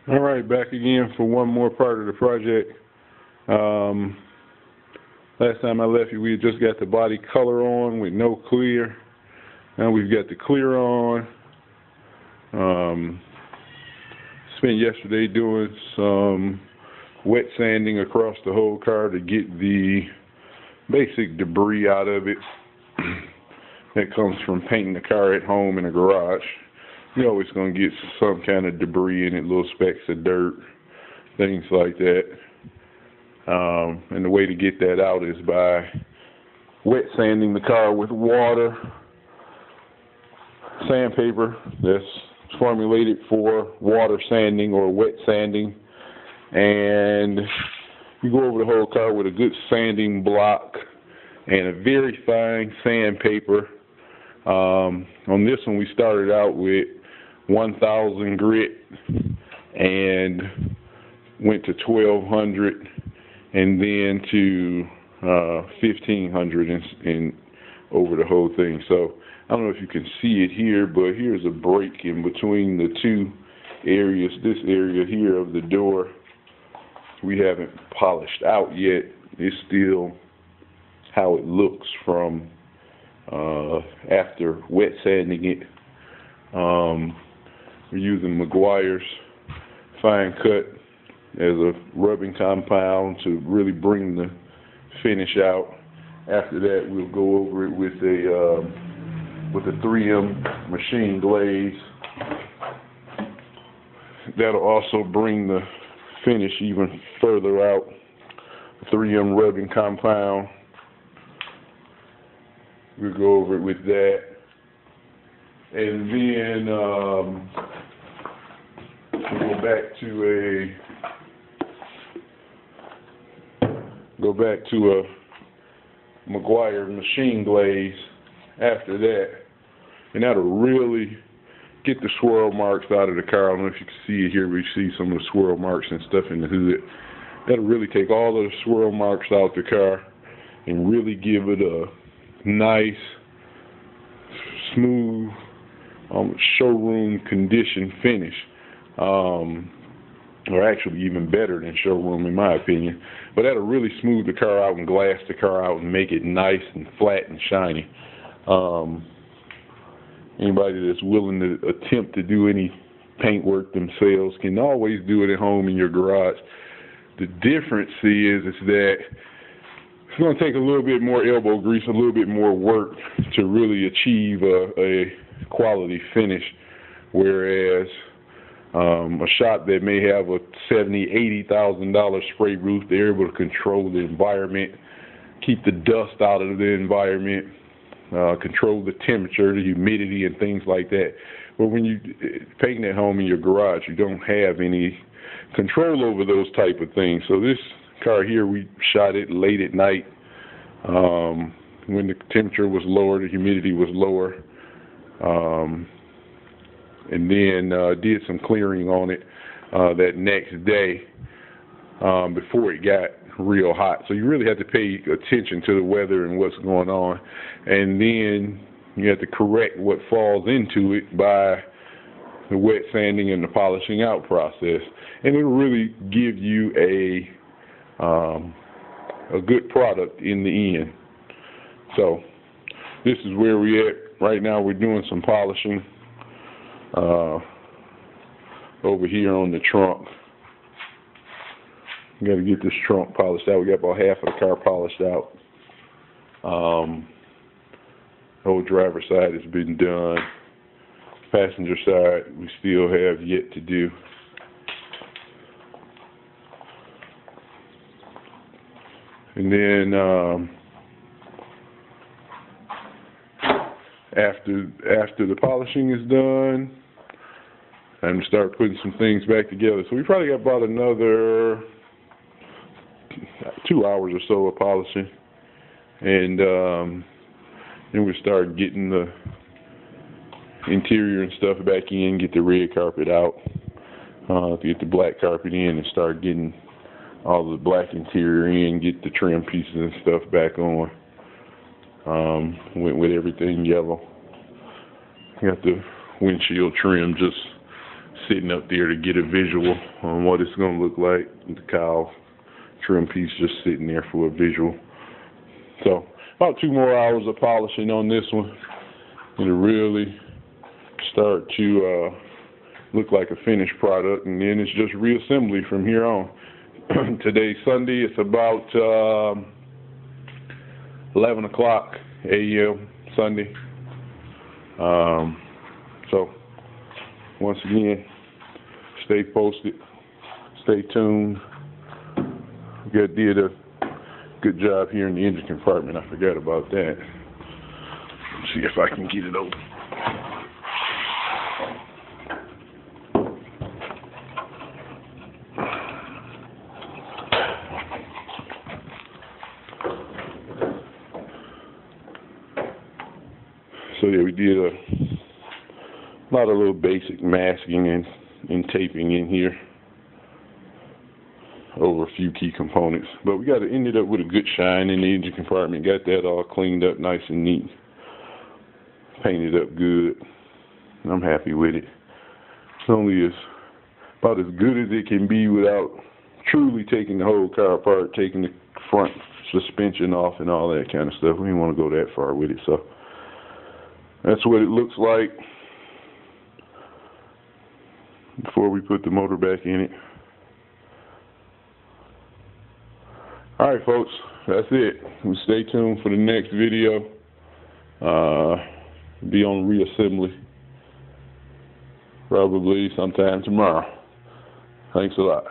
All right, back again for one more part of the project. Last time I left you, we just got the body color on with no clear. Now we've got the clear on. Spent yesterday doing some wet sanding across the whole car to get the basic debris out of it that comes from painting the car at home in a garage. You're always going to get some kind of debris in it, little specks of dirt, things like that. And the way to get that out is by wet sanding the car with water, sandpaper that's formulated for water sanding or wet sanding, and you go over the whole car with a good sanding block and a very fine sandpaper. On this one we started out with 1,000 grit and went to 1,200 and then to 1,500 and over the whole thing. So I don't know if you can see it here, but here's a break in between the two areas. This area here of the door we haven't polished out yet. It's still how it looks from after wet sanding it. We're using Meguiar's fine cut as a rubbing compound to really bring the finish out. After that, we'll go over it with a 3M machine glaze. That'll also bring the finish even further out. 3M rubbing compound. We'll go over it with that, and then we'll go back to a Meguiar machine glaze after that, and that'll really get the swirl marks out of the car. I don't know if you can see it here, but you see some of the swirl marks and stuff in the hood. That'll really take all of the swirl marks out the car and really give it a nice, smooth, showroom condition finish, or actually even better than showroom in my opinion. But that'll really smooth the car out and glass the car out and make it nice and flat and shiny. Anybody that's willing to attempt to do any paint work themselves can always do it at home in your garage. The difference is that it's going to take a little bit more elbow grease, a little bit more work to really achieve a quality finish, whereas a shop that may have a $70,000, $80,000 spray roof, they're able to control the environment, keep the dust out of the environment, control the temperature, the humidity, and things like that. But when you paint at home in your garage, you don't have any control over those type of things. So this car here, we shot it late at night when the temperature was lower, the humidity was lower, and then did some clearing on it that next day before it got real hot. So you really have to pay attention to the weather and what's going on, and then you have to correct what falls into it by the wet sanding and the polishing out process, and it'll really give you a good product in the end. So this is where we're at right now. We're doing some polishing over here on the trunk. We got to get this trunk polished out. We got about half of the car polished out. The whole driver's side has been done. Passenger side we still have yet to do. And then after the polishing is done, I'm gonna start putting some things back together. So we probably got about another 2 hours or so of polishing, and then we start getting the interior and stuff back in, get the red carpet out, get the black carpet in, and start getting all the black interior in, get the trim pieces and stuff back on. Went with everything yellow. Got the windshield trim just sitting up there to get a visual on what it's going to look like. The cowl trim piece just sitting there for a visual. So about 2 more hours of polishing on this one. It'll really start to look like a finished product, and then it's just reassembly from here on. Today's Sunday. It's about 11 o'clock a.m. Sunday. So once again, stay posted, stay tuned. We did a good job here in the engine compartment. I forgot about that. Let's see if I can get it open. So yeah, we did a lot of little basic masking and taping in here over a few key components, but we ended up with a good shine in the engine compartment. Got that all cleaned up nice and neat, painted up good. I'm happy with it. It's only about as good as it can be without truly taking the whole car apart, taking the front suspension off and all that kind of stuff. We didn't want to go that far with it, so that's what it looks like before we put the motor back in it. Alright folks, that's it. Stay tuned for the next video. Be on reassembly probably sometime tomorrow. Thanks a lot.